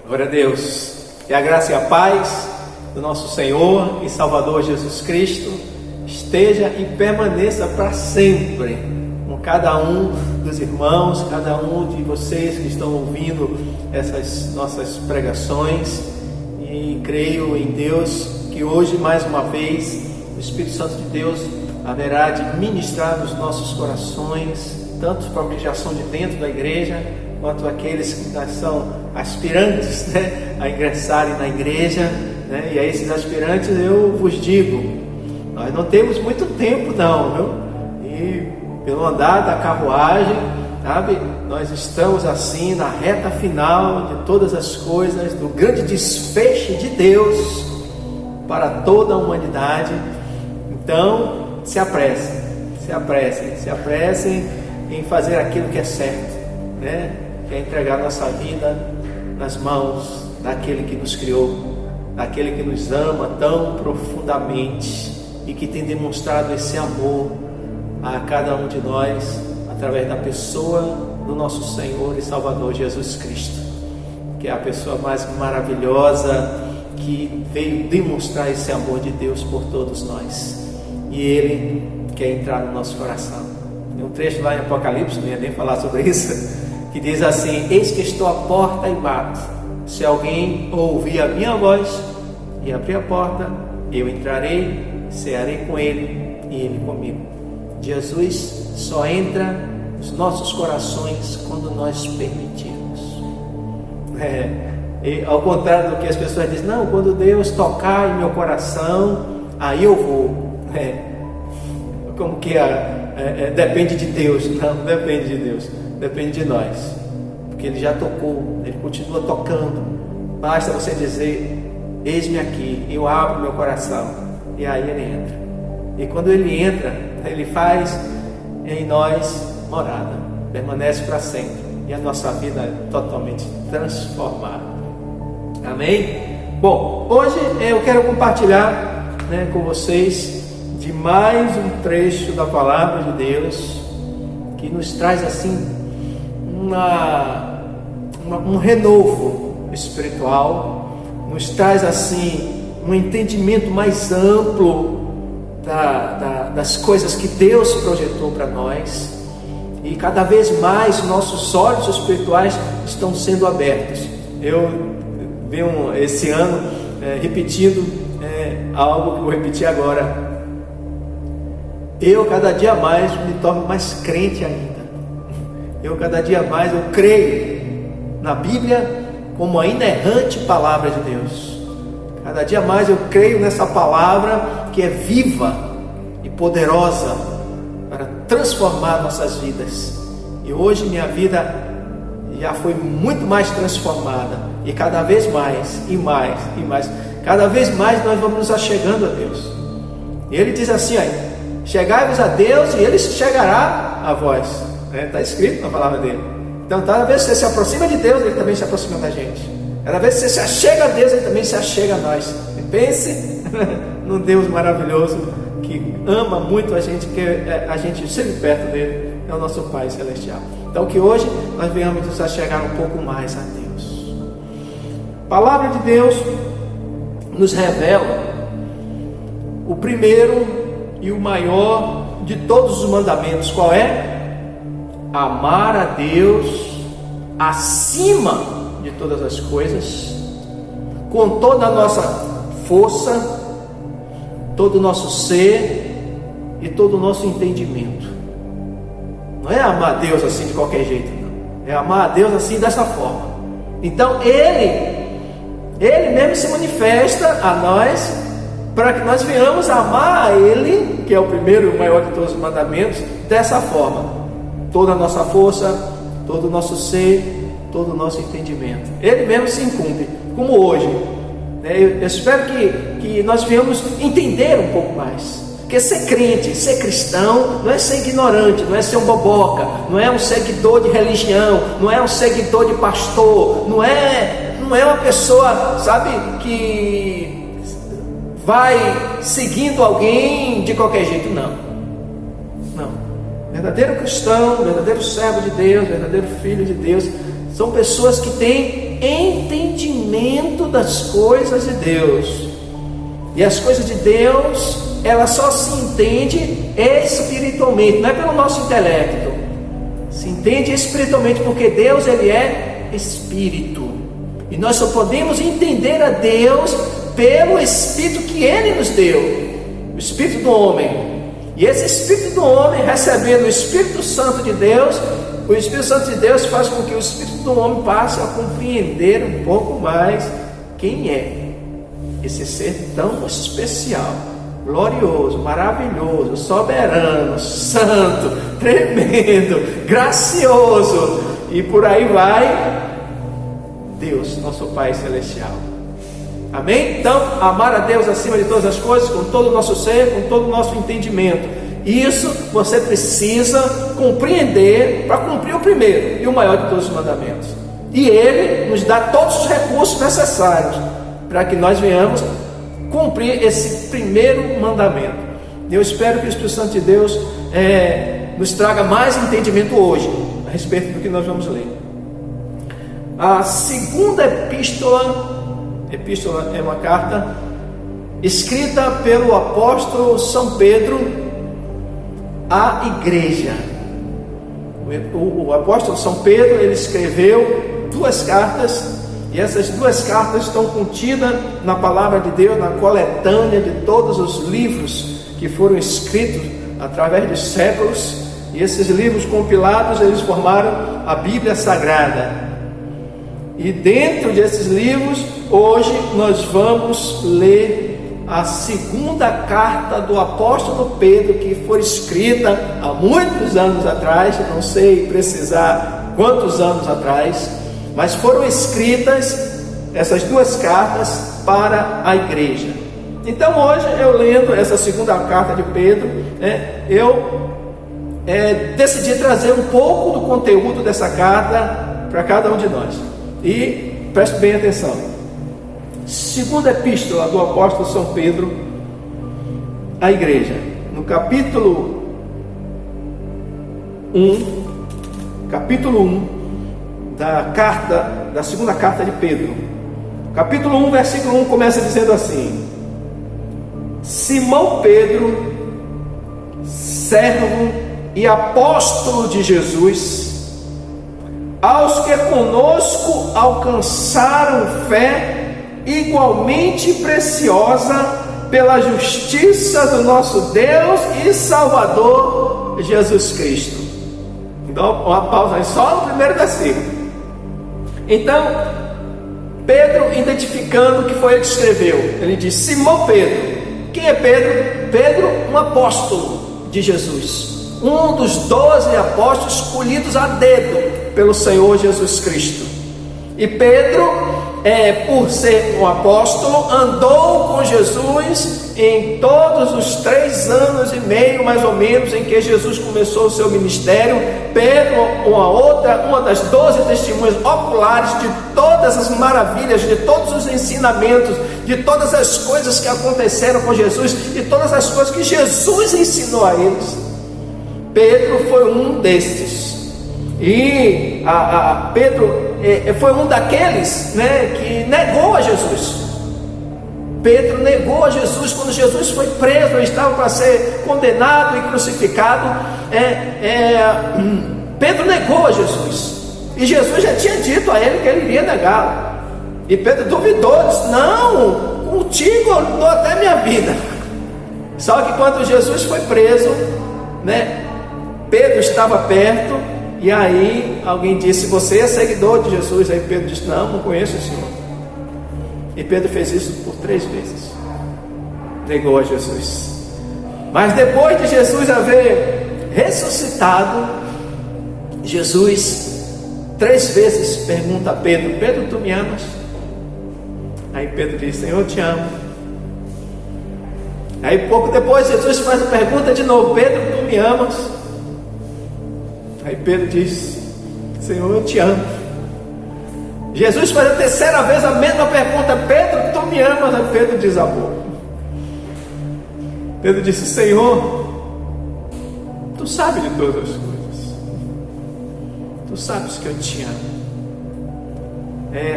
Glória a Deus. Que a graça e a paz do nosso Senhor e Salvador Jesus Cristo esteja e permaneça para sempre com cada um dos irmãos, cada um de vocês que estão ouvindo essas nossas pregações. E creio em Deus que hoje, mais uma vez, o Espírito Santo de Deus haverá de ministrar nos nossos corações, tanto para a objeção de dentro da igreja, quanto aqueles que são aspirantes, a ingressarem na igreja, E a esses aspirantes eu vos digo, nós não temos muito tempo não, viu? E pelo andar da carruagem, sabe, nós estamos assim na reta final de todas as coisas, do grande desfecho de Deus para toda a humanidade. Então se apressem em fazer aquilo que é certo, que é entregar nossa vida nas mãos daquele que nos criou, daquele que nos ama tão profundamente e que tem demonstrado esse amor a cada um de nós através da pessoa do nosso Senhor e Salvador Jesus Cristo, que é a pessoa mais maravilhosa que veio demonstrar esse amor de Deus por todos nós, e Ele quer entrar no nosso coração. Tem um trecho lá em Apocalipse, não ia nem falar sobre isso, que diz assim: eis que estou à porta e bato, se alguém ouvir a minha voz e abrir a porta, eu entrarei, cearei com ele e ele comigo. Jesus só entra nos nossos corações quando nós permitirmos. E ao contrário do que as pessoas dizem, não, quando Deus tocar em meu coração, aí eu vou. Como que depende de Deus? Não depende de Deus, depende de nós, porque Ele já tocou, Ele continua tocando. Basta você dizer: eis-me aqui, eu abro meu coração, e aí Ele entra. E quando Ele entra, Ele faz em nós morada, permanece para sempre, e a nossa vida é totalmente transformada. Amém? Bom, hoje eu quero compartilhar com vocês de mais um trecho da Palavra de Deus, que nos traz assim um renovo espiritual, nos traz assim um entendimento mais amplo das coisas que Deus projetou para nós, e cada vez mais nossos olhos espirituais estão sendo abertos. Eu venho esse ano repetindo algo que vou repetir agora. Eu cada dia mais me torno mais crente ainda. Eu cada dia mais eu creio na Bíblia como a inerrante palavra de Deus. Cada dia mais eu creio nessa palavra que é viva e poderosa para transformar nossas vidas. E hoje minha vida já foi muito mais transformada, e cada vez mais e mais e mais, cada vez mais nós vamos nos achegando a Deus. E Ele diz assim: chegai-vos a Deus e Ele se chegará a vós. Está escrito na palavra dele. Então cada vez que você se aproxima de Deus, Ele também se aproxima da gente. Cada vez que você se achega a Deus, Ele também se achega a nós. E pense num Deus maravilhoso que ama muito a gente, que a gente sempre perto dele, é o nosso Pai Celestial. Então que hoje nós venhamos nos achegar um pouco mais a Deus. A palavra de Deus nos revela o primeiro e o maior de todos os mandamentos. Qual é? Amar a Deus acima de todas as coisas, com toda a nossa força, todo o nosso ser e todo o nosso entendimento. Não é amar a Deus assim de qualquer jeito, não. É amar a Deus assim, dessa forma. Então Ele mesmo se manifesta a nós, para que nós venhamos amar a Ele, que é o primeiro e o maior de todos os mandamentos, dessa forma. Toda a nossa força, todo o nosso ser, todo o nosso entendimento. Ele mesmo se incumbe, como hoje. Eu espero que nós venhamos entender um pouco mais. Porque ser crente, ser cristão, não é ser ignorante, não é ser um boboca, não é um seguidor de religião, não é um seguidor de pastor, não é uma pessoa, sabe, que vai seguindo alguém de qualquer jeito, não. Verdadeiro cristão, verdadeiro servo de Deus, verdadeiro filho de Deus, são pessoas que têm entendimento das coisas de Deus. E as coisas de Deus, ela só se entende espiritualmente, não é pelo nosso intelecto. Se entende espiritualmente, porque Deus, ele é Espírito. E nós só podemos entender a Deus pelo Espírito que Ele nos deu, o Espírito do homem. E esse Espírito do homem, recebendo o Espírito Santo de Deus, o Espírito Santo de Deus faz com que o Espírito do homem passe a compreender um pouco mais quem é esse ser tão especial, glorioso, maravilhoso, soberano, santo, tremendo, gracioso, e por aí vai, Deus, nosso Pai Celestial. Amém? Então, amar a Deus acima de todas as coisas, com todo o nosso ser, com todo o nosso entendimento. Isso você precisa compreender para cumprir o primeiro e o maior de todos os mandamentos. E Ele nos dá todos os recursos necessários para que nós venhamos cumprir esse primeiro mandamento. Eu espero que o Espírito Santo de Deus nos traga mais entendimento hoje a respeito do que nós vamos ler. A segunda epístola é uma carta escrita pelo apóstolo São Pedro à igreja. O apóstolo São Pedro, ele escreveu 2 cartas, e essas 2 cartas estão contidas na palavra de Deus, na coletânea de todos os livros que foram escritos através dos séculos, e esses livros compilados, eles formaram a Bíblia Sagrada. E dentro desses livros, hoje nós vamos ler a segunda carta do apóstolo Pedro, que foi escrita há muitos anos atrás, não sei precisar quantos anos atrás, mas foram escritas essas 2 cartas para a igreja. Então hoje, eu lendo essa segunda carta de Pedro, eu decidi trazer um pouco do conteúdo dessa carta para cada um de nós. E preste bem atenção. Segunda epístola do apóstolo São Pedro à igreja, no capítulo 1 da segunda carta de Pedro. Capítulo 1, versículo 1 começa dizendo assim: Simão Pedro, servo e apóstolo de Jesus, aos que conosco alcançaram fé igualmente preciosa pela justiça do nosso Deus e Salvador Jesus Cristo. Então, uma pausa aí, só no primeiro versículo. Então, Pedro, identificando que foi ele que escreveu, ele diz: Simão Pedro. Quem é Pedro? Pedro, um apóstolo de Jesus, um dos 12 apóstolos escolhidos a dedo pelo Senhor Jesus Cristo. E Pedro, por ser um apóstolo, andou com Jesus em todos os 3 anos e meio, mais ou menos, em que Jesus começou o seu ministério. Pedro, uma das 12 testemunhas oculares de todas as maravilhas, de todos os ensinamentos, de todas as coisas que aconteceram com Jesus e todas as coisas que Jesus ensinou a eles. Pedro foi um destes. E Pedro foi um daqueles, que negou a Jesus. Pedro negou a Jesus quando Jesus foi preso, ele estava para ser condenado e crucificado. Pedro negou a Jesus, e Jesus já tinha dito a ele que ele iria negá-lo. E Pedro duvidou, disse: não, contigo eu dou até minha vida. Só que quando Jesus foi preso, Pedro estava perto, e aí alguém disse: você é seguidor de Jesus? Aí Pedro disse: não conheço o Senhor. E Pedro fez isso por 3 vezes, negou a Jesus. Mas depois de Jesus haver ressuscitado, Jesus 3 vezes pergunta a Pedro: Pedro, tu me amas? Aí Pedro diz: Senhor, eu te amo. Aí pouco depois Jesus faz a pergunta de novo: Pedro, tu me amas? Aí Pedro diz: Senhor, eu te amo. Jesus faz a 3ª vez a mesma pergunta: Pedro, tu me amas? Aí Pedro desabou. Pedro disse: Senhor, tu sabes de todas as coisas, tu sabes que eu te amo.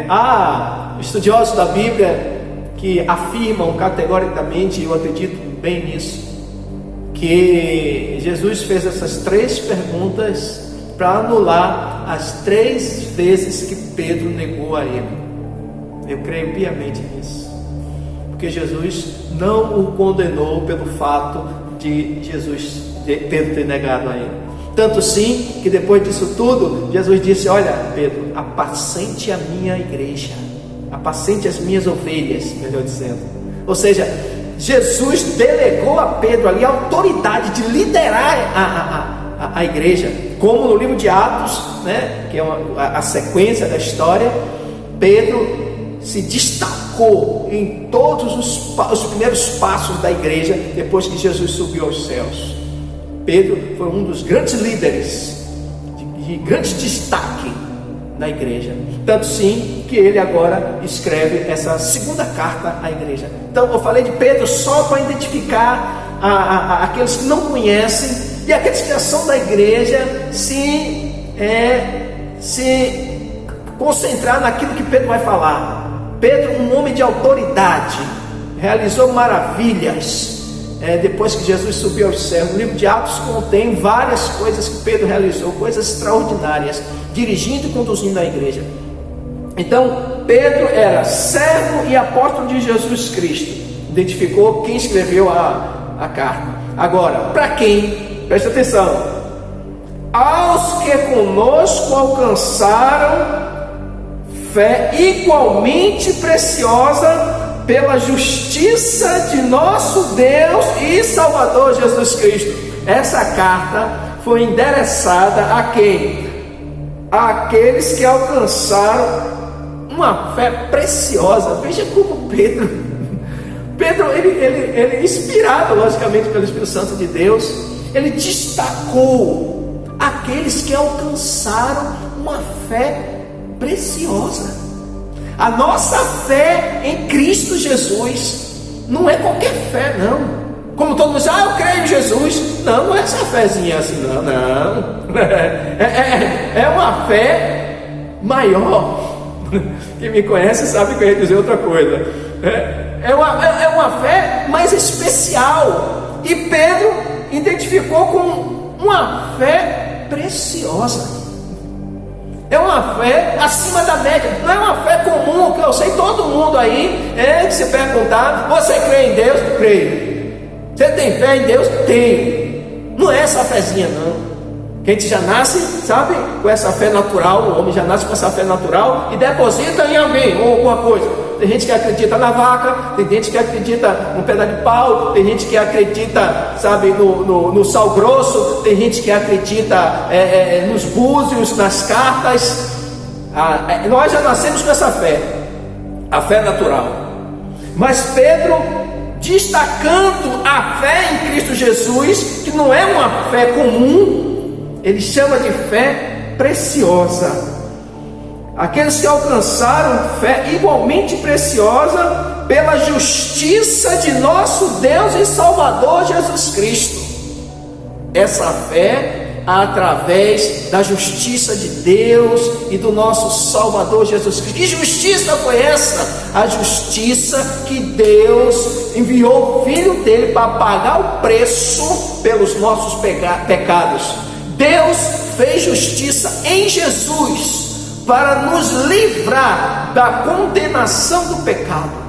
Há estudiosos da Bíblia que afirmam categoricamente, e eu acredito bem nisso, que Jesus fez essas 3 perguntas para anular as 3 vezes que Pedro negou a ele. Eu creio piamente nisso, porque Jesus não o condenou pelo fato de Pedro ter negado a ele. Tanto sim, que depois disso tudo, Jesus disse: olha Pedro, apacente a minha igreja, apacente as minhas ovelhas, melhor dizendo. Ou seja, Jesus delegou a Pedro ali a autoridade de liderar a igreja, como no livro de Atos, né, que é a sequência da história. Pedro se destacou em todos os primeiros passos da igreja, depois que Jesus subiu aos céus. Pedro foi um dos grandes líderes, de grande destaque na igreja. Tanto sim, que ele agora escreve essa segunda carta à igreja. Então eu falei de Pedro só para identificar aqueles que não conhecem, e aqueles que já são da igreja se concentrar naquilo que Pedro vai falar. Pedro, um homem de autoridade, realizou maravilhas depois que Jesus subiu aos céus. O livro de Atos contém várias coisas que Pedro realizou, coisas extraordinárias, dirigindo e conduzindo a igreja. Então Pedro era servo e apóstolo de Jesus Cristo. Identificou quem escreveu a carta. Agora, para quem? Presta atenção: aos que conosco alcançaram fé igualmente preciosa pela justiça de nosso Deus e Salvador Jesus Cristo. Essa carta foi endereçada a quem? Àqueles que alcançaram uma fé preciosa. Veja como Pedro, ele inspirado logicamente pelo Espírito Santo de Deus, ele destacou aqueles que alcançaram uma fé preciosa. A nossa fé em Cristo Jesus não é qualquer fé, não. Como todo mundo diz: eu creio em Jesus. Não é essa fezinha assim, não. É uma fé maior. Quem me conhece sabe que eu ia dizer outra coisa. É uma fé mais especial. E Pedro identificou com uma fé preciosa. É uma fé acima da média. Não é uma fé comum, que eu sei todo mundo aí, que se perguntar: você crê em Deus? Creio. Você tem fé em Deus? Tenho. Não é essa fezinha, não. Que a gente já nasce, sabe, com essa fé natural. O homem já nasce com essa fé natural e deposita em alguém ou alguma coisa. Tem gente que acredita na vaca, tem gente que acredita no pedaço de pau, tem gente que acredita, sabe, no sal grosso, tem gente que acredita nos búzios, nas cartas. Nós já nascemos com essa fé, a fé natural. Mas Pedro, destacando a fé em Cristo Jesus, que não é uma fé comum, ele chama de fé preciosa. Aqueles que alcançaram fé igualmente preciosa pela justiça de nosso Deus e Salvador Jesus Cristo. Essa fé através da justiça de Deus e do nosso Salvador Jesus Cristo. Que justiça foi essa? A justiça que Deus enviou o Filho dele para pagar o preço pelos nossos pecados. Deus fez justiça em Jesus para nos livrar da condenação do pecado.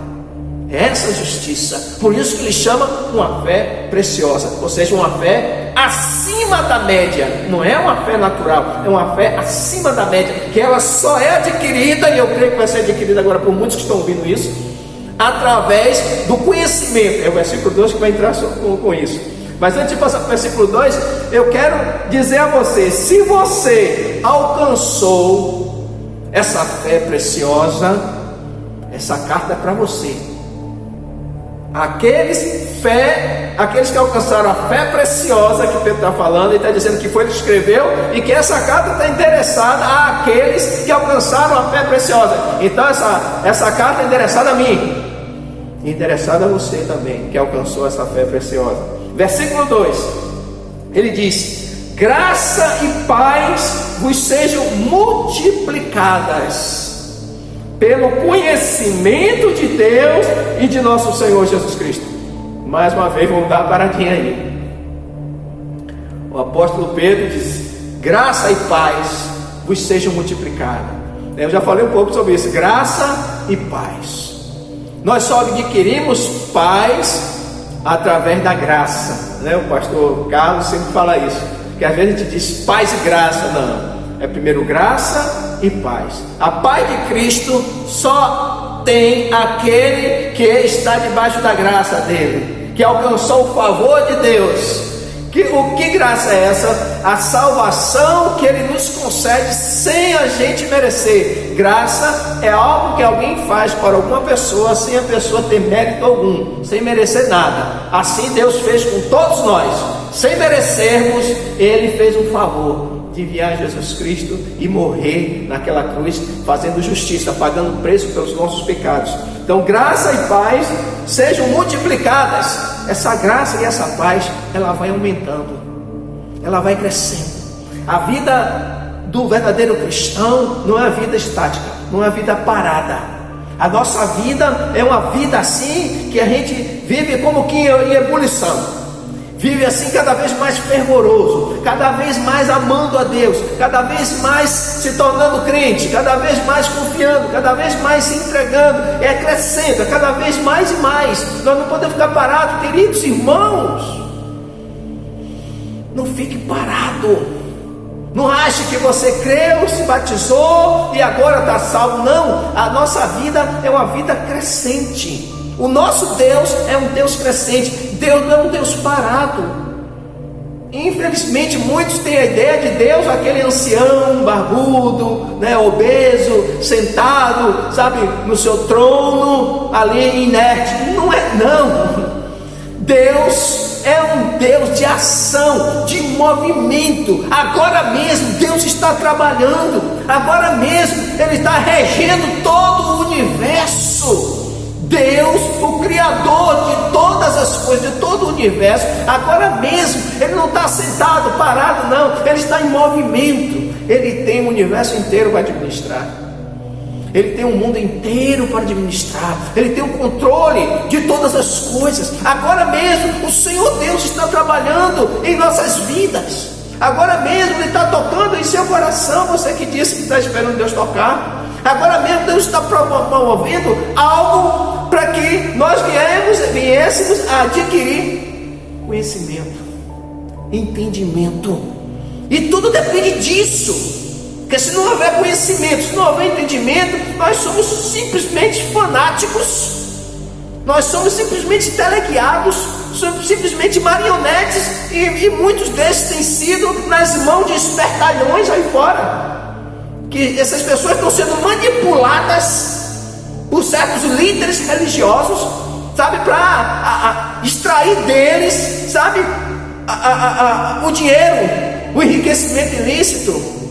É essa justiça. Por isso que ele chama uma fé preciosa, ou seja, uma fé acima da média. Não é uma fé natural, é uma fé acima da média, que ela só é adquirida, e eu creio que vai ser adquirida agora por muitos que estão ouvindo isso, através do conhecimento. É o versículo 2 que vai entrar com isso. Mas antes de passar para o versículo 2, eu quero dizer a você: se você alcançou essa fé preciosa, essa carta é para você. Aqueles que alcançaram a fé preciosa que Pedro está falando, ele está dizendo que foi ele que escreveu, e que essa carta está interessada àqueles que alcançaram a fé preciosa. Então essa carta é endereçada a mim, e interessada a você também, que alcançou essa fé preciosa. Versículo 2, ele diz: graça e paz vos sejam multiplicadas pelo conhecimento de Deus e de nosso Senhor Jesus Cristo. Mais uma vez, vamos dar uma paradinha aí. O apóstolo Pedro diz: graça e paz vos sejam multiplicadas. Eu já falei um pouco sobre isso, graça e paz. Nós só adquirimos paz através da graça, né? O pastor Carlos sempre fala isso, que às vezes a gente diz paz e graça. Não, é primeiro graça e paz. A paz de Cristo só tem aquele que está debaixo da graça dele, que alcançou o favor de Deus. Que graça é essa? A salvação que Ele nos concede sem a gente merecer. Graça é algo que alguém faz para alguma pessoa sem a pessoa ter mérito algum, sem merecer nada. Assim Deus fez com todos nós, sem merecermos. Ele fez um favor de enviar Jesus Cristo e morrer naquela cruz, fazendo justiça, pagando preço pelos nossos pecados. Então, graça e paz sejam multiplicadas. Essa graça e essa paz, ela vai aumentando, ela vai crescendo. A vida do verdadeiro cristão não é uma vida estática, não é uma vida parada. A nossa vida é uma vida assim, que a gente vive como que em ebulição. Vive assim cada vez mais fervoroso, cada vez mais amando a Deus, cada vez mais se tornando crente, cada vez mais confiando, cada vez mais se entregando, crescendo, cada vez mais e mais. Nós não podemos ficar parados, queridos irmãos. Não fique parado. Não ache que você creu, se batizou e agora está salvo. Não, a nossa vida é uma vida crescente. O nosso Deus é um Deus crescente. Deus não é um Deus parado. Infelizmente muitos têm a ideia de Deus aquele ancião, barbudo, né, obeso, sentado, sabe, no seu trono, ali inerte. Não é, não. Deus é um Deus de ação, de movimento. Agora mesmo Deus está trabalhando. Agora mesmo Ele está regendo todo o universo. Deus, o Criador de todas as coisas, de todo o universo, agora mesmo, Ele não está sentado, parado, não. Ele está em movimento. Ele tem o universo inteiro para administrar. Ele tem o mundo inteiro para administrar. Ele tem o controle de todas as coisas. Agora mesmo, o Senhor Deus está trabalhando em nossas vidas. Agora mesmo Ele está tocando em seu coração. Você que disse que está esperando Deus tocar. Agora mesmo Deus está promovendo algo para que nós viéssemos a adquirir conhecimento, entendimento. E tudo depende disso. Porque se não houver conhecimento, se não houver entendimento, nós somos simplesmente fanáticos. Nós somos simplesmente teleguiados, somos simplesmente marionetes, e muitos desses têm sido nas mãos de espertalhões aí fora. Que essas pessoas estão sendo manipuladas por certos líderes religiosos, sabe, para extrair deles, sabe, o dinheiro, o enriquecimento ilícito.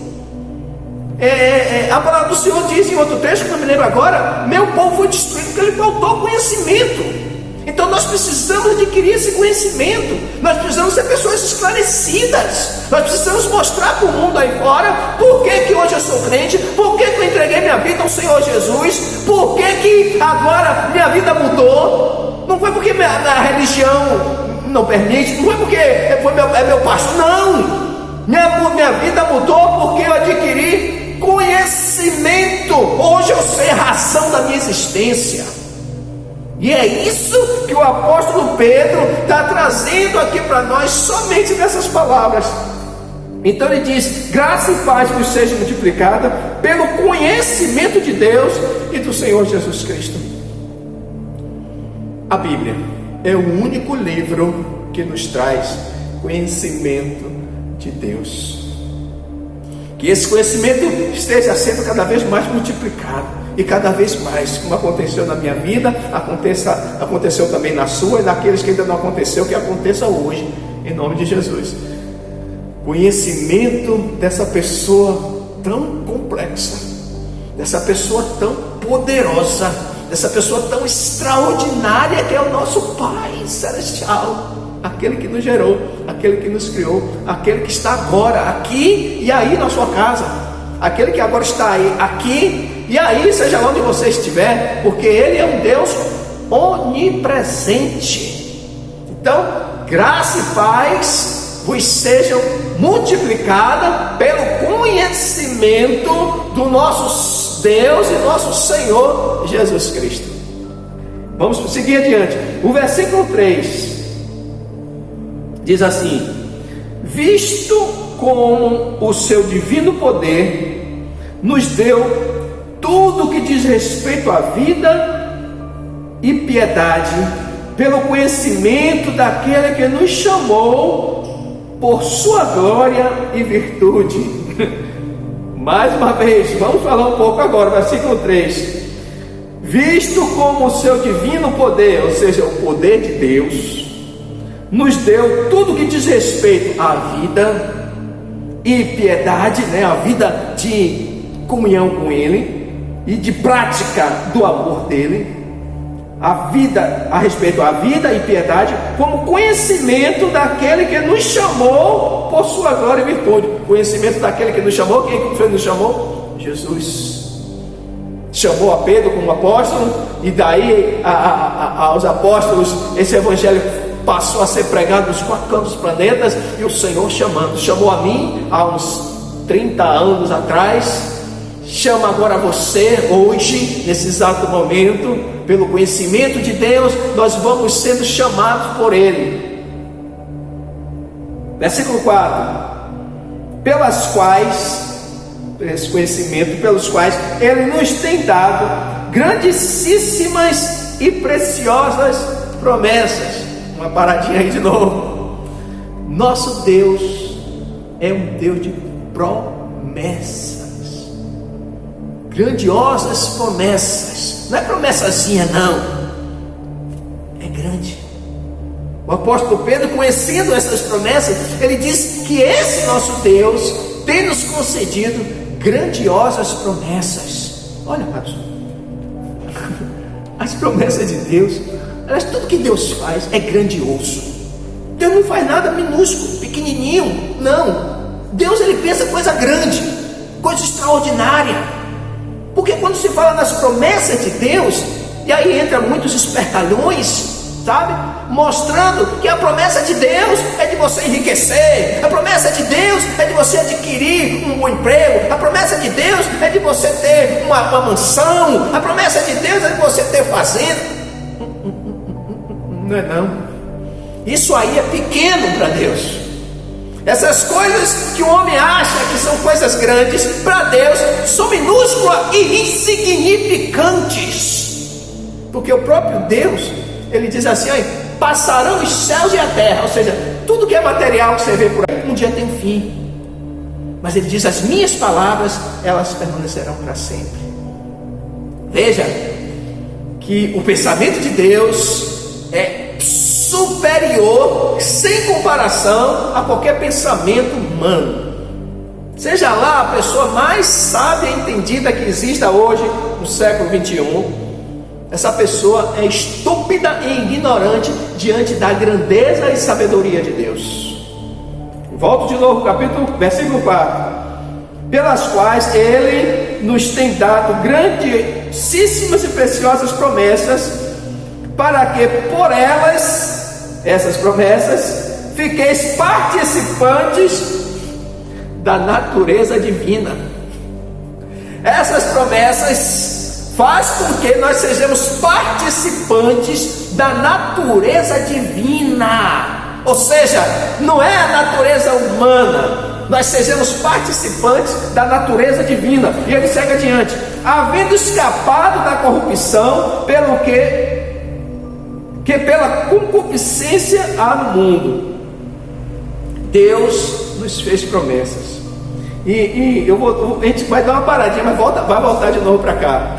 A palavra do Senhor diz em outro texto, que não me lembro agora: meu povo foi destruído porque lhe faltou conhecimento. Então nós precisamos adquirir esse conhecimento. Nós precisamos ser pessoas esclarecidas. Nós precisamos mostrar para o mundo aí fora por que hoje eu sou crente, por que eu entreguei minha vida ao Senhor Jesus, por que agora minha vida mudou. Não foi porque minha religião não permite, não foi porque é meu pastor, não. Minha vida mudou porque eu adquiri conhecimento. Hoje eu sei a razão da minha existência. E é isso que o apóstolo Pedro está trazendo aqui para nós, somente nessas palavras. Então ele diz: graça e paz vos seja multiplicada pelo conhecimento de Deus e do Senhor Jesus Cristo. A Bíblia é o único livro que nos traz conhecimento de Deus. Que esse conhecimento esteja sendo cada vez mais multiplicado. E cada vez mais, como aconteceu na minha vida, aconteceu também na sua, e daqueles que ainda não aconteceu, que aconteça hoje, em nome de Jesus. Conhecimento dessa pessoa tão complexa, dessa pessoa tão poderosa, dessa pessoa tão extraordinária, que é o nosso Pai Celestial, aquele que nos gerou, aquele que nos criou, aquele que está agora aqui e aí na sua casa, aquele que agora está aí, aqui E aí, seja onde você estiver, porque Ele é um Deus onipresente. Então, graça e paz vos sejam multiplicadas pelo conhecimento do nosso Deus e nosso Senhor Jesus Cristo. Vamos seguir adiante. O versículo 3 diz assim: visto como o seu divino poder nos deu tudo que diz respeito à vida e piedade, pelo conhecimento daquele que nos chamou por sua glória e virtude. Mais uma vez, vamos falar um pouco agora, versículo 3. Visto como o seu divino poder, ou seja, o poder de Deus, nos deu tudo que diz respeito à vida e piedade, a vida de comunhão com Ele e de prática do amor dele, a respeito à vida e piedade, como conhecimento daquele que nos chamou por sua glória e virtude. Conhecimento daquele que nos chamou. Quem foi que nos chamou? Jesus. Chamou a Pedro como apóstolo, e daí aos apóstolos esse evangelho passou a ser pregado nos 4 cantos dos planetas, e o Senhor chamou a mim há uns 30 anos atrás, chama agora você hoje, nesse exato momento. Pelo conhecimento de Deus, nós vamos sendo chamados por Ele. Versículo 4: pelas quais, esse conhecimento, pelos quais Ele nos tem dado grandíssimas e preciosas promessas. Uma paradinha aí de novo. Nosso Deus é um Deus de promessas. Grandiosas promessas. Não é promessazinha, não. É grande. O apóstolo Pedro, conhecendo essas promessas, ele diz que esse nosso Deus tem nos concedido grandiosas promessas. Olha, amados, as promessas de Deus, tudo que Deus faz é grandioso. Deus não faz nada minúsculo, pequenininho, não. Deus, ele pensa coisa grande, coisa extraordinária. Porque quando se fala nas promessas de Deus, e aí entra muitos espertalhões, sabe? Mostrando que a promessa de Deus é de você enriquecer, a promessa de Deus é de você adquirir um bom emprego, a promessa de Deus é de você ter uma mansão, a promessa de Deus é de você ter fazenda. Não é não. Isso aí é pequeno para Deus. Essas coisas que o homem acha que são coisas grandes, para Deus são minúsculas e insignificantes. Porque o próprio Deus, ele diz assim: passarão os céus e a terra. Ou seja, tudo que é material que você vê por aí, um dia tem fim. Mas ele diz: as minhas palavras, elas permanecerão para sempre. Veja que o pensamento de Deus é superior, sem comparação a qualquer pensamento humano. Seja lá a pessoa mais sábia e entendida que exista hoje no século 21, essa pessoa é estúpida e ignorante diante da grandeza e sabedoria de Deus. Volto de novo, versículo 4: pelas quais Ele nos tem dado grandíssimas e preciosas promessas, para que por elas, essas promessas, fiqueis participantes da natureza divina. Essas promessas fazem com que nós sejamos participantes da natureza divina. Ou seja, não é a natureza humana, nós sejamos participantes da natureza divina. E ele segue adiante: havendo escapado da corrupção pelo que pela concupiscência há no mundo. Deus nos fez promessas. E a gente vai dar uma paradinha, mas vai voltar de novo para cá.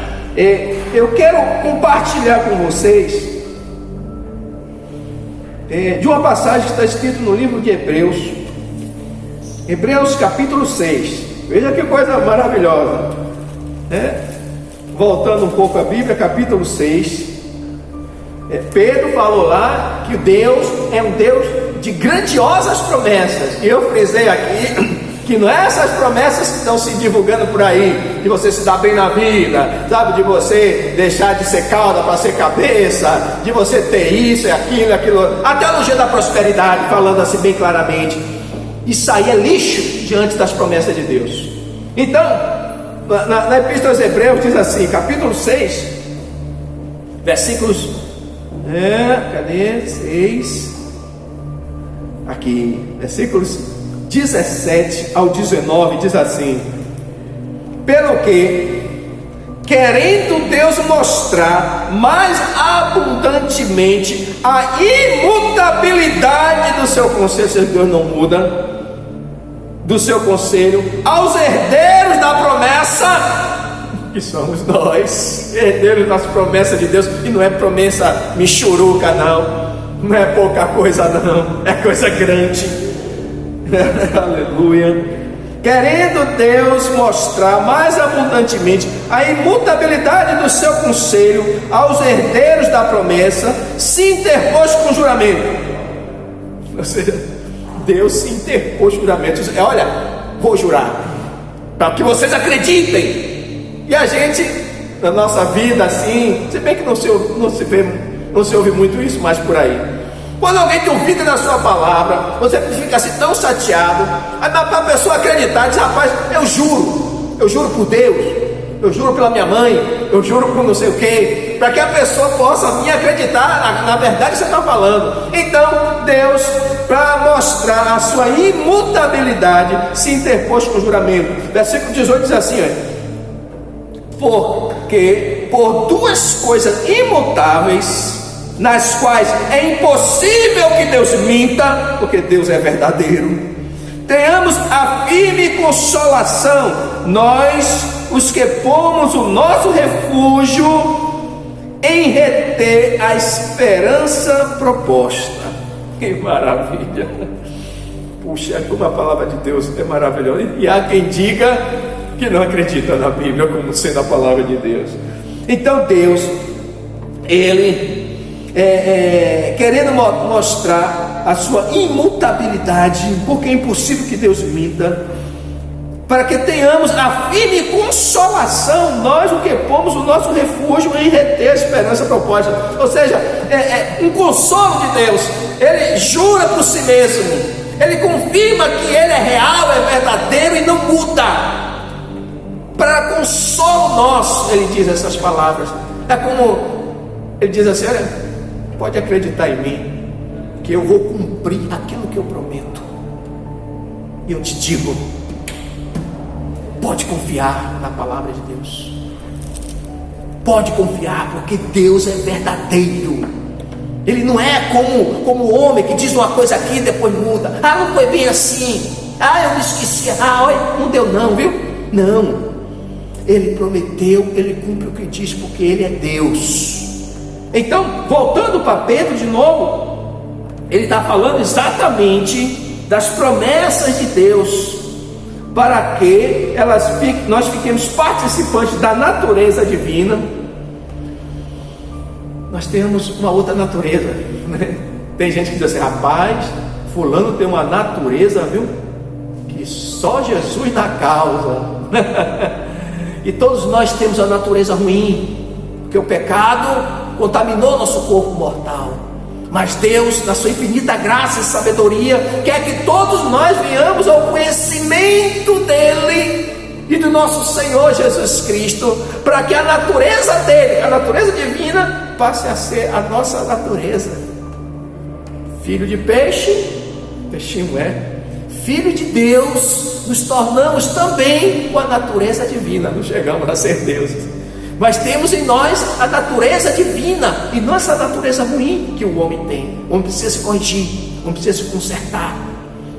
Eu quero compartilhar com vocês de uma passagem que está escrita no livro de Hebreus. Hebreus capítulo 6. Veja que coisa maravilhosa, voltando um pouco à Bíblia, capítulo 6. Pedro falou lá que Deus é um Deus de grandiosas promessas. E eu frisei aqui Que não é essas promessas que estão se divulgando por aí, de você se dar bem na vida, sabe, de você deixar de ser cauda para ser cabeça, de você ter isso e aquilo, aquilo, a teologia da prosperidade, falando assim bem claramente. Isso aí é lixo diante das promessas de Deus. Então, na Epístola aos Hebreus diz assim, capítulo 6, versículos, cadê? 6, aqui, versículos 17 ao 19, diz assim: pelo que, querendo Deus mostrar mais abundantemente a imutabilidade do seu conselho, se Deus não muda, do seu conselho, aos herdeiros da promessa, que somos nós, herdeiros das promessas de Deus, e não é promessa michuruca não é pouca coisa não, é coisa grande. Aleluia. Querendo Deus mostrar mais abundantemente a imutabilidade do seu conselho aos herdeiros da promessa, se interpôs com juramento. Ou seja, Deus se interpôs com juramento. Olha, vou jurar para que vocês acreditem. E a gente, na nossa vida assim, se bem que não se ouve muito isso mais por aí. Quando alguém duvida da sua palavra, você fica assim tão chateado. Aí para a pessoa acreditar, diz: rapaz, eu juro por Deus, eu juro pela minha mãe, eu juro por não sei o que, para que a pessoa possa vir acreditar na verdade que você está falando. Então Deus, para mostrar a sua imutabilidade, se interpôs com o juramento. Versículo 18 diz assim, porque por duas coisas imutáveis, nas quais é impossível que Deus minta, porque Deus é verdadeiro, tenhamos a firme consolação, nós, os que pomos o nosso refúgio em reter a esperança proposta. Que maravilha! Puxa, como a palavra de Deus é maravilhosa. E há quem diga que não acredita na Bíblia como sendo a palavra de Deus. Então Deus, Ele querendo mostrar a sua imutabilidade, porque é impossível que Deus minta, para que tenhamos a firme consolação, nós o que pomos o nosso refúgio em reter a esperança proposta. Ou seja, um consolo de Deus. Ele jura por si mesmo, ele confirma que ele é real, é verdadeiro e não muda. Para consolo nosso, ele diz essas palavras. É como ele diz assim: olha, pode acreditar em mim, que eu vou cumprir aquilo que eu prometo. E eu te digo, pode confiar na palavra de Deus. Pode confiar, porque Deus é verdadeiro. Ele não é como o homem que diz uma coisa aqui e depois muda. Ah, não foi bem assim. Ah, eu me esqueci. Ah, olha, não deu não, viu? Não. Ele prometeu, ele cumpre o que diz, porque ele é Deus. Então, voltando para Pedro de novo, ele está falando exatamente das promessas de Deus, para que nós fiquemos participantes da natureza divina. Nós temos uma outra natureza, né? Tem gente que diz assim: rapaz, fulano tem uma natureza, viu, que só Jesus dá causa. E todos nós temos a natureza ruim, porque o pecado contaminou nosso corpo mortal. Mas Deus, na sua infinita graça e sabedoria, quer que todos nós venhamos ao conhecimento dele e do nosso Senhor Jesus Cristo, para que a natureza dele, a natureza divina, passe a ser a nossa natureza. Filho de peixe, peixinho é. Filho de Deus, nos tornamos também com a natureza divina. Não chegamos a ser deuses, mas temos em nós a natureza divina, e não essa natureza ruim que o homem tem. O homem precisa se corrigir, o homem precisa se consertar.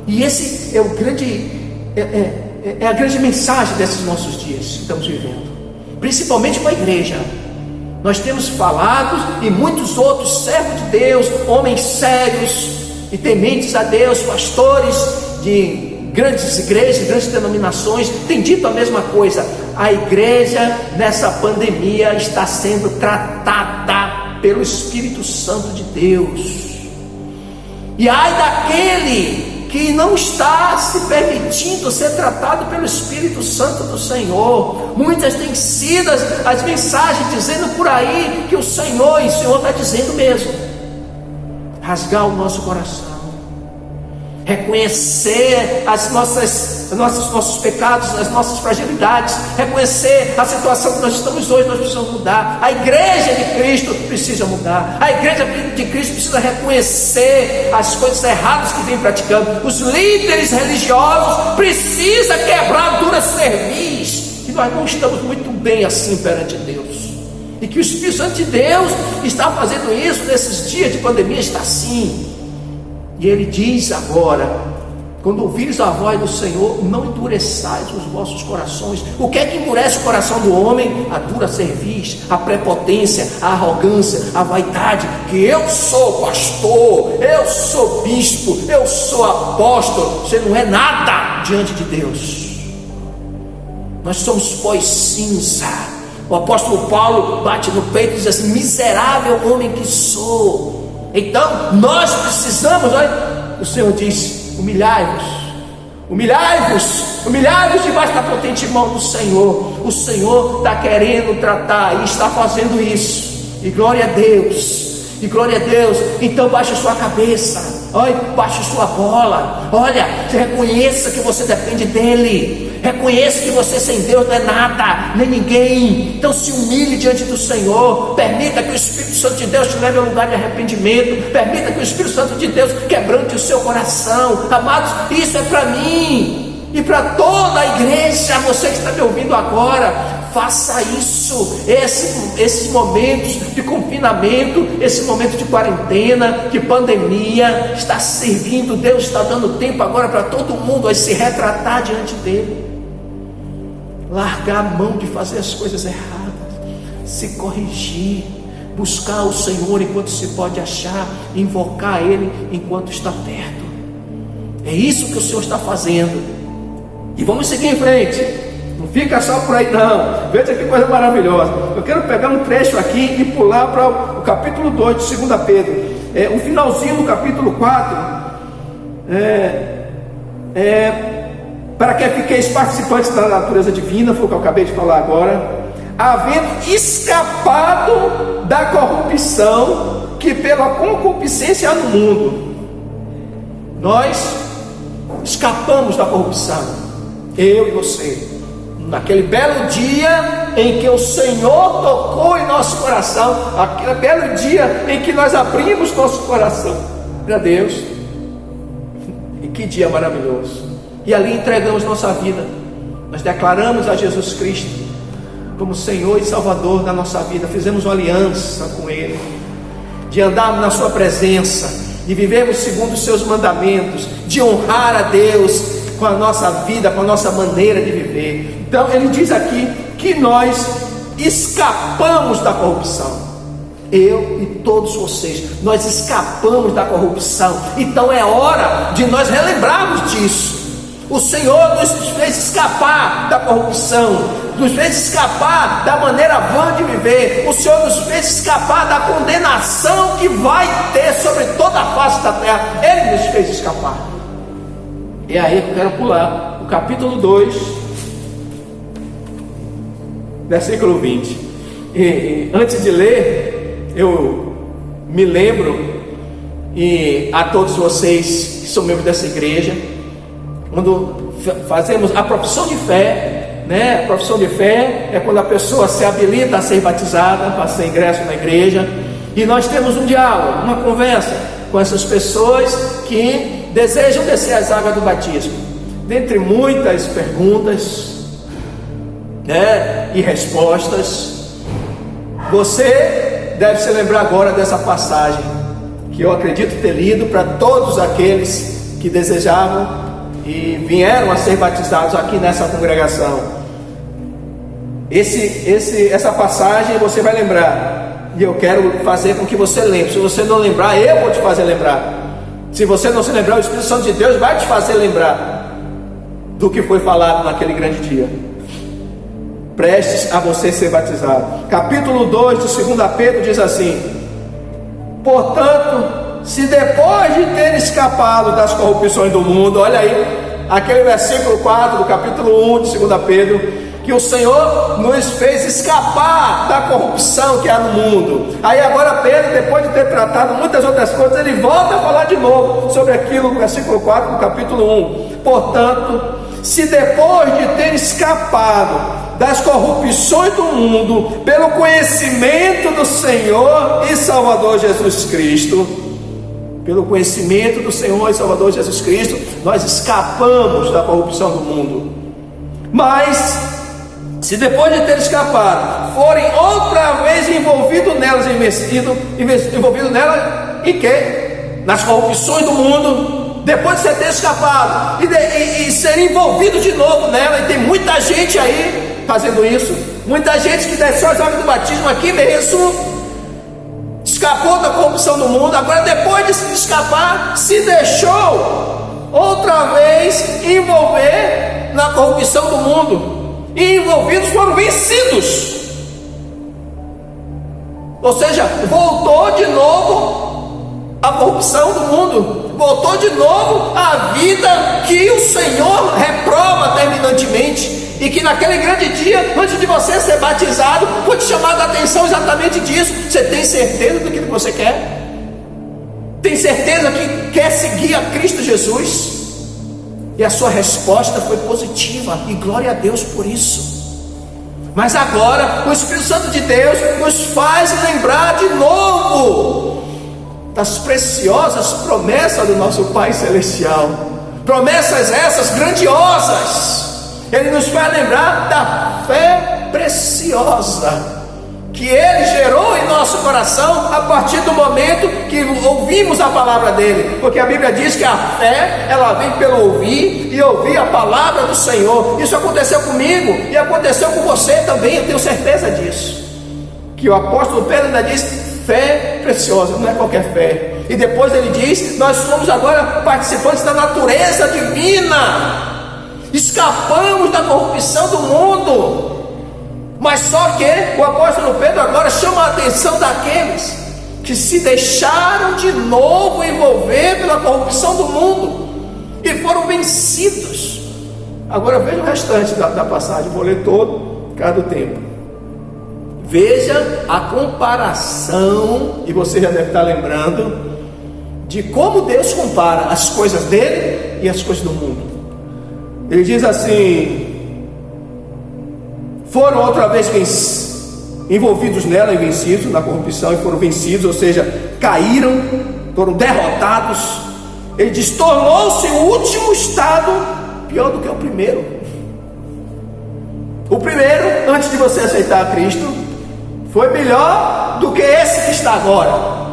E esse é o grande, é a grande mensagem desses nossos dias que estamos vivendo, principalmente com a igreja. Nós temos falado, e muitos outros servos de Deus, homens sérios e tementes a Deus, pastores de grandes igrejas, grandes denominações, têm dito a mesma coisa. A igreja nessa pandemia está sendo tratada pelo Espírito Santo de Deus. E ai daquele que não está se permitindo ser tratado pelo Espírito Santo do Senhor. Muitas têm sido as mensagens dizendo por aí que o Senhor, e o Senhor está dizendo mesmo, rasgar o nosso coração, reconhecer nossos pecados, as nossas fragilidades, reconhecer a situação que nós estamos hoje. Nós precisamos mudar. A igreja de Cristo precisa mudar. A igreja de Cristo precisa reconhecer as coisas erradas que vem praticando. Os líderes religiosos precisam quebrar a dura cerviz, que nós não estamos muito bem assim perante Deus, e que o Espírito Santo de Deus está fazendo isso nesses dias de pandemia. Está assim. E ele diz agora: quando ouvires a voz do Senhor, não endureçais os vossos corações. O que é que endurece o coração do homem? A dura cerviz, a prepotência, a arrogância, a vaidade, que eu sou pastor, eu sou bispo, eu sou apóstolo. Você não é nada diante de Deus. Nós somos pó e cinza. O apóstolo Paulo bate no peito e diz assim: miserável homem que sou. Então nós precisamos, olha, o Senhor diz: humilhai-vos, humilhai-vos, humilhai-vos debaixo da potente mão do Senhor. O Senhor está querendo tratar e está fazendo isso, e glória a Deus, e glória a Deus. Então baixe a sua cabeça, olha, baixe a sua bola, olha, reconheça que você depende dEle, reconheça que você sem Deus não é nada, nem ninguém. Então se humilhe diante do Senhor, permita que o Espírito Santo de Deus te leve a um lugar de arrependimento, permita que o Espírito Santo de Deus quebrante o seu coração. Amados, isso é para mim e para toda a igreja. Você que está me ouvindo agora, faça isso. Esses momentos de confinamento, esse momento de quarentena, de pandemia, está servindo. Deus está dando tempo agora para todo mundo a se retratar diante dEle, largar a mão de fazer as coisas erradas, se corrigir, buscar o Senhor enquanto se pode achar, invocar Ele enquanto está perto. É isso que o Senhor está fazendo. E vamos seguir em frente. Não fica só por aí não. Veja que coisa maravilhosa. Eu quero pegar um trecho aqui e pular para o capítulo 2 de 2 Pedro. O finalzinho do capítulo 4. Para que fiqueis participantes da natureza divina, foi o que eu acabei de falar agora, havendo escapado da corrupção que pela concupiscência há no mundo. Nós escapamos da corrupção, eu e você, naquele belo dia em que o Senhor tocou em nosso coração, aquele belo dia em que nós abrimos nosso coração para Deus. E que dia maravilhoso! E ali entregamos nossa vida, nós declaramos a Jesus Cristo como Senhor e Salvador da nossa vida, fizemos uma aliança com Ele, de andarmos na Sua presença, de vivermos segundo os Seus mandamentos, de honrar a Deus com a nossa vida, com a nossa maneira de viver. Então Ele diz aqui que nós escapamos da corrupção. Eu e todos vocês, nós escapamos da corrupção. Então é hora de nós relembrarmos disso. O Senhor nos fez escapar da corrupção, nos fez escapar da maneira vã de viver. O Senhor nos fez escapar da condenação que vai ter sobre toda a face da terra. Ele nos fez escapar. E aí eu quero pular o capítulo 2, versículo 20. E antes de ler, eu me lembro, e a todos vocês que são membros dessa igreja, quando fazemos a profissão de fé, né? A profissão de fé é quando a pessoa se habilita a ser batizada, para ser ingresso na igreja, e nós temos um diálogo, uma conversa com essas pessoas que desejam descer as águas do batismo. Dentre muitas perguntas, né, e respostas, você deve se lembrar agora dessa passagem que eu acredito ter lido para todos aqueles que desejavam e vieram a ser batizados aqui nessa congregação. Essa passagem você vai lembrar, e eu quero fazer com que você lembre. Se você não lembrar, eu vou te fazer lembrar. Se você não se lembrar, o Espírito Santo de Deus vai te fazer lembrar do que foi falado naquele grande dia, prestes a você ser batizado. Capítulo 2 de 2 Pedro diz assim: portanto, se depois de ter escapado das corrupções do mundo, olha aí, aquele versículo 4 do capítulo 1 de 2 Pedro, que o Senhor nos fez escapar da corrupção que há no mundo. Aí agora Pedro, depois de ter tratado muitas outras coisas, ele volta a falar de novo sobre aquilo no versículo 4 do capítulo 1. Portanto, se depois de ter escapado das corrupções do mundo, pelo conhecimento do Senhor e Salvador Jesus Cristo, pelo conhecimento do Senhor e Salvador Jesus Cristo, nós escapamos da corrupção do mundo. Mas, se depois de ter escapado, forem outra vez envolvidos nelas, envolvidos nela em quê? Nas corrupções do mundo, depois de ter escapado e ser envolvido de novo nela, e tem muita gente aí fazendo isso, muita gente que desceu as águas do batismo aqui mesmo, escapou da corrupção do mundo, agora depois de se escapar, se deixou outra vez envolver na corrupção do mundo, e envolvidos foram vencidos, ou seja, voltou de novo a corrupção do mundo, voltou de novo a vida que o Senhor reprova terminantemente, e que naquele grande dia, antes de você ser batizado, foi te chamado a atenção exatamente disso. Você tem certeza do que você quer? Tem certeza que quer seguir a Cristo Jesus? E a sua resposta foi positiva, e glória a Deus por isso. Mas agora o Espírito Santo de Deus nos faz lembrar de novo das preciosas promessas do nosso Pai Celestial, promessas essas grandiosas. Ele nos faz lembrar da fé preciosa que Ele gerou em nosso coração a partir do momento que ouvimos a palavra dEle, porque a Bíblia diz que a fé, ela vem pelo ouvir e ouvir a palavra do Senhor. Isso aconteceu comigo e aconteceu com você também, eu tenho certeza disso, que o apóstolo Pedro ainda diz: fé preciosa, não é qualquer fé. E depois ele diz: nós somos agora participantes da natureza divina, escapamos da corrupção do mundo. Mas só que o apóstolo Pedro agora chama a atenção daqueles que se deixaram de novo envolver pela corrupção do mundo e foram vencidos. Agora veja o restante da passagem, vou ler todo, por causa do tempo. Veja a comparação, e você já deve estar lembrando de como Deus compara as coisas dele e as coisas do mundo. Ele diz assim: foram outra vez envolvidos nela e vencidos na corrupção, e foram vencidos, ou seja, caíram, foram derrotados. Ele diz: tornou-se o último estado pior do que o primeiro. O primeiro, antes de você aceitar a Cristo, foi melhor do que esse que está agora.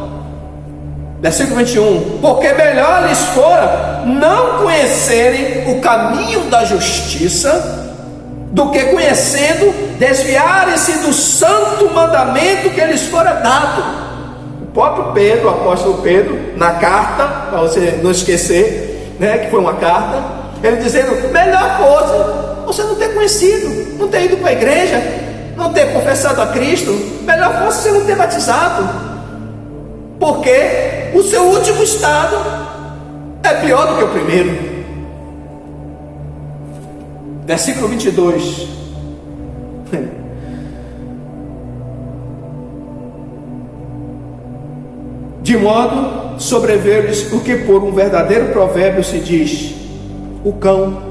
Versículo 21, porque melhor lhes fora não conhecerem o caminho da justiça, do que conhecendo, desviarem-se do santo mandamento que lhes fora dado. O próprio Pedro, o apóstolo Pedro, na carta, para você não esquecer, né, que foi uma carta, ele dizendo: melhor fosse você não ter conhecido, não ter ido para a igreja, não ter confessado a Cristo, melhor fosse você não ter batizado, porque o seu último estado é pior do que o primeiro. Versículo 22. De modo sobreveio-lhes o que por um verdadeiro provérbio se diz: o cão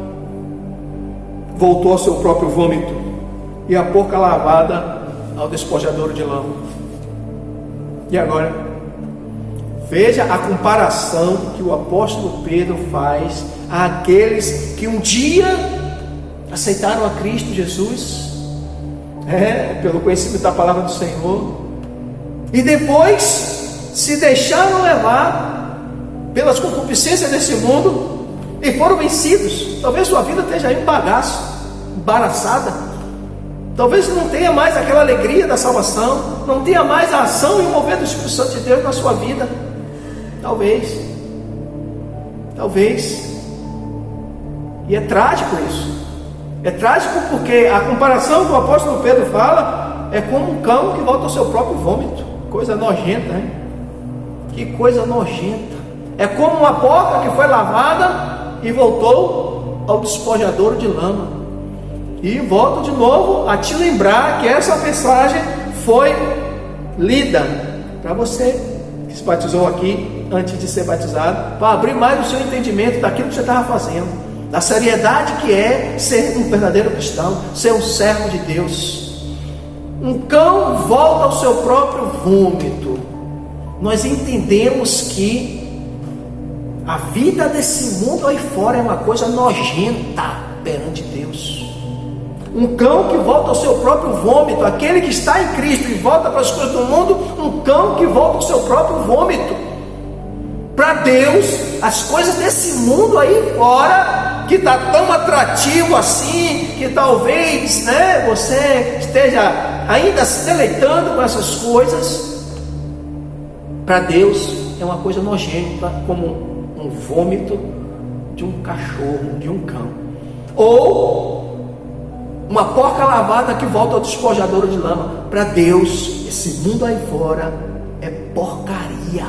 voltou ao seu próprio vômito, e a porca lavada ao despojadouro de lama. E agora, veja a comparação que o apóstolo Pedro faz àqueles que um dia aceitaram a Cristo Jesus, pelo conhecimento da palavra do Senhor, e depois se deixaram levar pelas concupiscências desse mundo e foram vencidos. Talvez sua vida esteja aí um bagaço, embaraçada. Talvez não tenha mais aquela alegria da salvação, não tenha mais a ação e o mover do Espírito Santo de Deus na sua vida. Talvez. E é trágico isso. É trágico porque a comparação que o apóstolo Pedro fala é como um cão que volta ao seu próprio vômito. Coisa nojenta, hein? Que coisa nojenta. É como uma porca que foi lavada e voltou ao despojadouro de lama. E volto de novo a te lembrar que essa mensagem foi lida para você que se batizou aqui antes de ser batizado, para abrir mais o seu entendimento daquilo que você estava fazendo, da seriedade que é ser um verdadeiro cristão, ser um servo de Deus. Um cão volta ao seu próprio vômito. Nós entendemos que a vida desse mundo aí fora é uma coisa nojenta perante Deus. Um cão que volta ao seu próprio vômito, aquele que está em Cristo e volta para as coisas do mundo, um cão que volta ao seu próprio vômito. Para Deus, as coisas desse mundo aí fora, que está tão atrativo assim, que talvez, você esteja ainda se deleitando com essas coisas, para Deus é uma coisa nojenta, como um vômito de um cachorro, de um cão, ou uma porca lavada que volta ao despojadouro de lama. Para Deus, esse mundo aí fora é porcaria,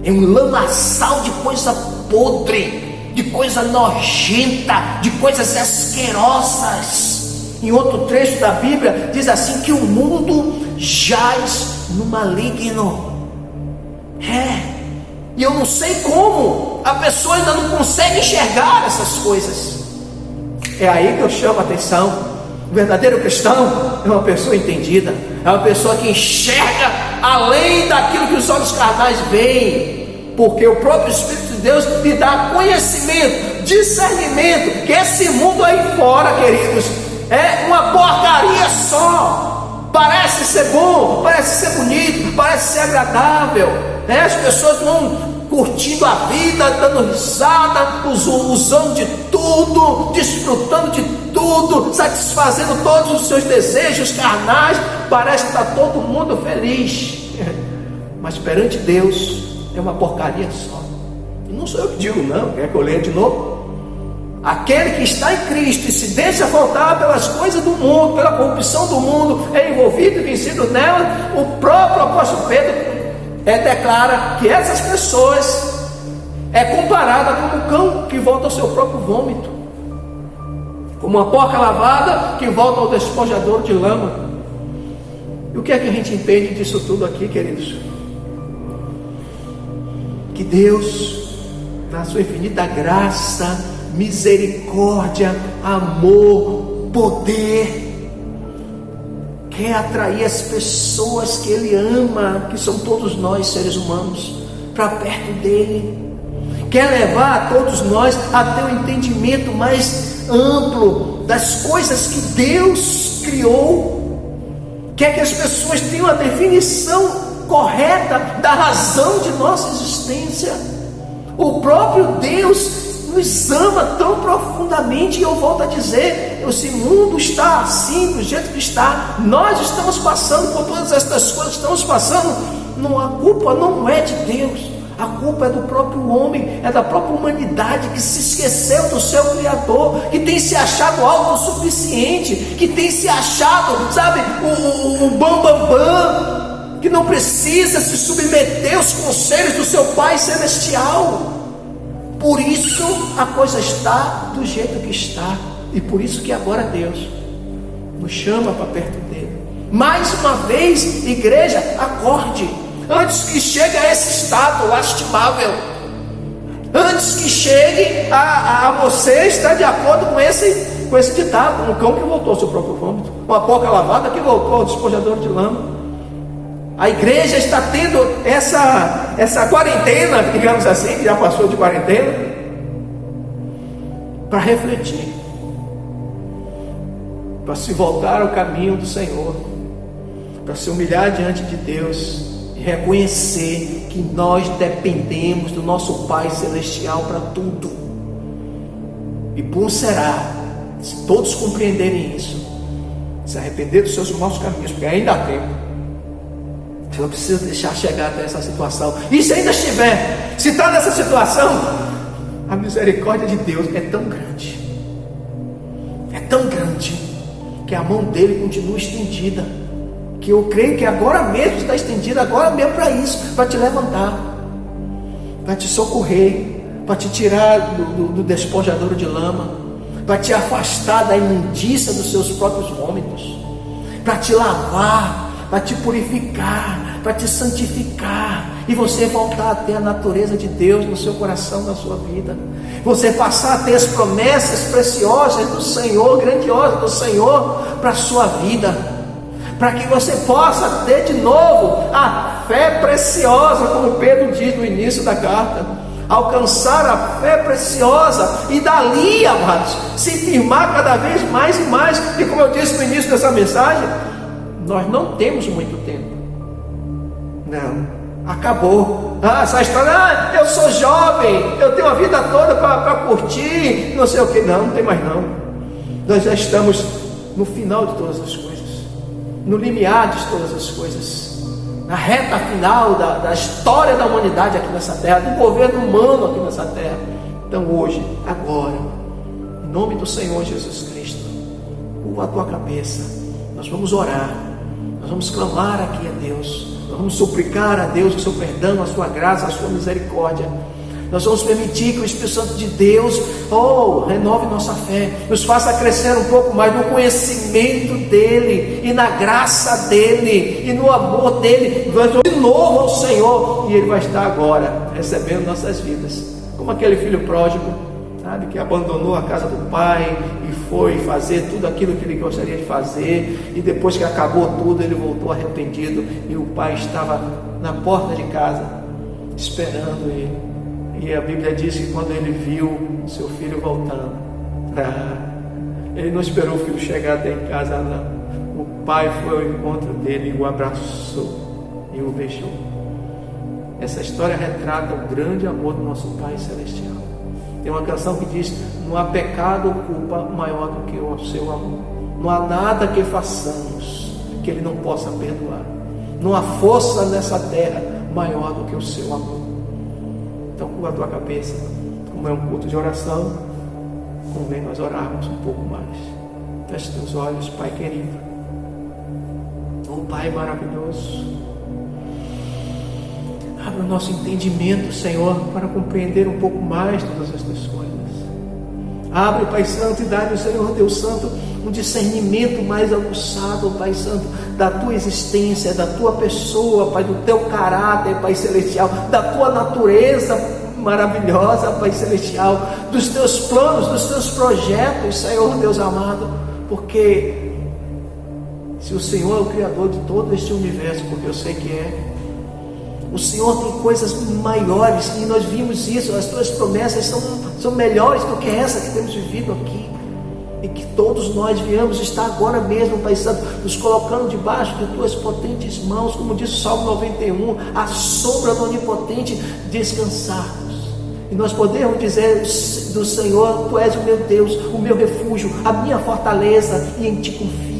é um lamaçal de coisa podre, de coisa nojenta, de coisas asquerosas. Em outro trecho da Bíblia diz assim, que o mundo jaz no maligno. E eu não sei como a pessoa ainda não consegue enxergar essas coisas. É aí que eu chamo a atenção. O verdadeiro cristão é uma pessoa entendida, é uma pessoa que enxerga além daquilo que os olhos carnais veem, porque o próprio Espírito de Deus lhe dá conhecimento, discernimento, que esse mundo aí fora, queridos, é uma porcaria só. Parece ser bom, parece ser bonito, parece ser agradável, as pessoas vão curtindo a vida, dando risada, usando de tudo, desfrutando de tudo, satisfazendo todos os seus desejos carnais. Parece que está todo mundo feliz, mas perante Deus é uma porcaria só. E não sou eu que digo, não. Quer que eu leia de novo? Aquele que está em Cristo e se deixa faltar pelas coisas do mundo, pela corrupção do mundo, é envolvido e vencido nela. O próprio apóstolo Pedro declara que essas pessoas é comparada como um cão que volta ao seu próprio vômito, como uma porca lavada que volta ao despojadouro de lama. E o que é que a gente entende disso tudo aqui, queridos? Que Deus, na sua infinita graça, misericórdia, amor, poder, quer atrair as pessoas que Ele ama, que são todos nós seres humanos, para perto dEle. Quer levar a todos nós a ter um entendimento mais amplo das coisas que Deus criou. Quer que as pessoas tenham a definição correta da razão de nossa existência. O próprio Deus nos ama tão profundamente, e eu volto a dizer, esse mundo está assim, do jeito que está, nós estamos passando por todas estas coisas, estamos passando, a culpa não é de Deus, a culpa é do próprio homem, é da própria humanidade que se esqueceu do seu Criador, que tem se achado autossuficiente, que tem se achado, o bam, que não precisa se submeter aos conselhos do seu Pai Celestial. Por isso a coisa está do jeito que está, e por isso que agora Deus nos chama para perto dele. Mais uma vez, igreja, acorde, antes que chegue a esse estado lastimável, antes que chegue a você estar de acordo com esse ditado, um cão que voltou ao seu próprio vômito, uma porca lavada que voltou ao despojador de lama. A igreja está tendo essa quarentena, digamos assim, que já passou de quarentena, para refletir, para se voltar ao caminho do Senhor, para se humilhar diante de Deus e reconhecer que nós dependemos do nosso Pai Celestial para tudo. E bom será, se todos compreenderem isso, se arrepender dos seus maus caminhos, porque ainda há tempo. Você não precisa deixar chegar até essa situação. E se ainda estiver, se está nessa situação, a misericórdia de Deus é tão grande, que a mão dele continua estendida, que eu creio que agora mesmo está estendida, agora mesmo para isso, para te levantar, para te socorrer, para te tirar do despojadouro de lama, para te afastar da imundícia dos seus próprios vômitos, para te lavar, para te purificar, para te santificar, e você voltar a ter a natureza de Deus no seu coração, na sua vida, você passar a ter as promessas preciosas do Senhor, grandiosas do Senhor para a sua vida, para que você possa ter de novo a fé preciosa, como Pedro diz no início da carta, alcançar a fé preciosa, e dali, amados, se firmar cada vez mais e mais. E como eu disse no início dessa mensagem, nós não temos muito tempo, não, acabou. Essa história, eu sou jovem, eu tenho a vida toda para curtir, não sei o que, não tem mais não. Nós já estamos no final de todas as coisas, no limiar de todas as coisas, na reta final da história da humanidade aqui nessa terra, do governo humano aqui nessa terra. Então hoje, agora, em nome do Senhor Jesus Cristo, curva a tua cabeça, nós vamos orar, nós vamos clamar aqui a Deus, nós vamos suplicar a Deus o seu perdão, a sua graça, a sua misericórdia. Nós vamos permitir que o Espírito Santo de Deus, renove nossa fé, nos faça crescer um pouco mais no conhecimento dEle, e na graça dEle, e no amor dEle. Vamos de novo ao Senhor, e Ele vai estar agora recebendo nossas vidas, como aquele filho pródigo, sabe, que abandonou a casa do pai e foi fazer tudo aquilo que ele gostaria de fazer, e depois que acabou tudo, ele voltou arrependido, e o pai estava na porta de casa esperando ele. E a Bíblia diz que quando ele viu seu filho voltando, ele não esperou o filho chegar até em casa, não. O pai foi ao encontro dele e o abraçou e o beijou. Essa história retrata o grande amor do nosso Pai Celestial. Tem uma canção que diz: não há pecado ou culpa maior do que o seu amor. Não há nada que façamos que Ele não possa perdoar. Não há força nessa terra maior do que o seu amor. Então, curva a tua cabeça, como é um culto de oração, convém nós orarmos um pouco mais. Feche teus olhos, Pai querido, Pai maravilhoso, abre o nosso entendimento, Senhor, para compreender um pouco mais todas estas coisas. Abre, Pai Santo, e dá-lhe, Senhor Deus Santo, um discernimento mais aguçado, Pai Santo, da tua existência, da tua pessoa, Pai, do teu caráter, Pai Celestial, da tua natureza maravilhosa, Pai Celestial, dos teus planos, dos teus projetos, Senhor Deus amado, porque se o Senhor é o Criador de todo este universo, porque eu sei que é, o Senhor tem coisas maiores, e nós vimos isso, as tuas promessas são melhores do que essa que temos vivido aqui, e que todos nós viemos estar agora mesmo, Pai Santo, nos colocando debaixo de tuas potentes mãos, como diz o Salmo 91, a sombra do Onipotente, descansarmos, e nós podemos dizer do Senhor: Tu és o meu Deus, o meu refúgio, a minha fortaleza, e em Ti confio.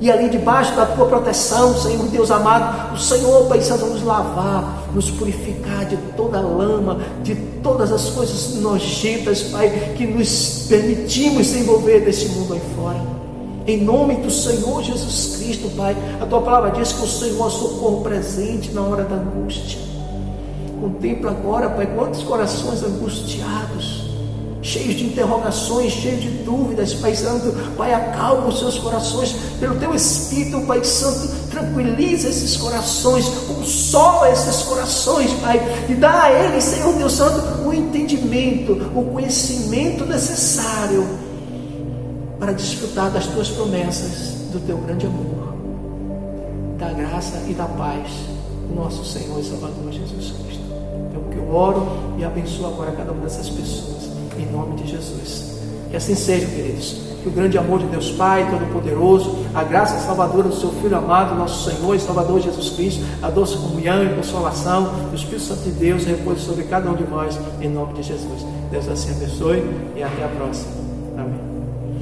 E ali debaixo da tua proteção, Senhor Deus amado, o Senhor, Pai Santo, nos lavar, nos purificar de toda a lama, de todas as coisas nojentas, Pai, que nos permitimos se envolver desse mundo aí fora. Em nome do Senhor Jesus Cristo, Pai, a tua palavra diz que o Senhor é o socorro presente na hora da angústia. Contempla agora, Pai, quantos corações angustiados, cheios de interrogações, cheios de dúvidas, Pai Santo. Pai, acalma os seus corações pelo teu Espírito, Pai Santo, tranquiliza esses corações, consola esses corações, Pai, e dá a eles, Senhor Deus Santo, o entendimento, o conhecimento necessário para desfrutar das tuas promessas, do teu grande amor, da graça e da paz do nosso Senhor e Salvador Jesus Cristo. Então, que eu oro e abençoo agora cada uma dessas pessoas, em nome de Jesus. Que assim seja, queridos. Que o grande amor de Deus Pai Todo-Poderoso, a graça salvadora do seu Filho amado, nosso Senhor e Salvador Jesus Cristo, a doce comunhão e consolação do Espírito Santo de Deus repouse sobre cada um de nós, em nome de Jesus. Deus assim abençoe e até a próxima. Amém.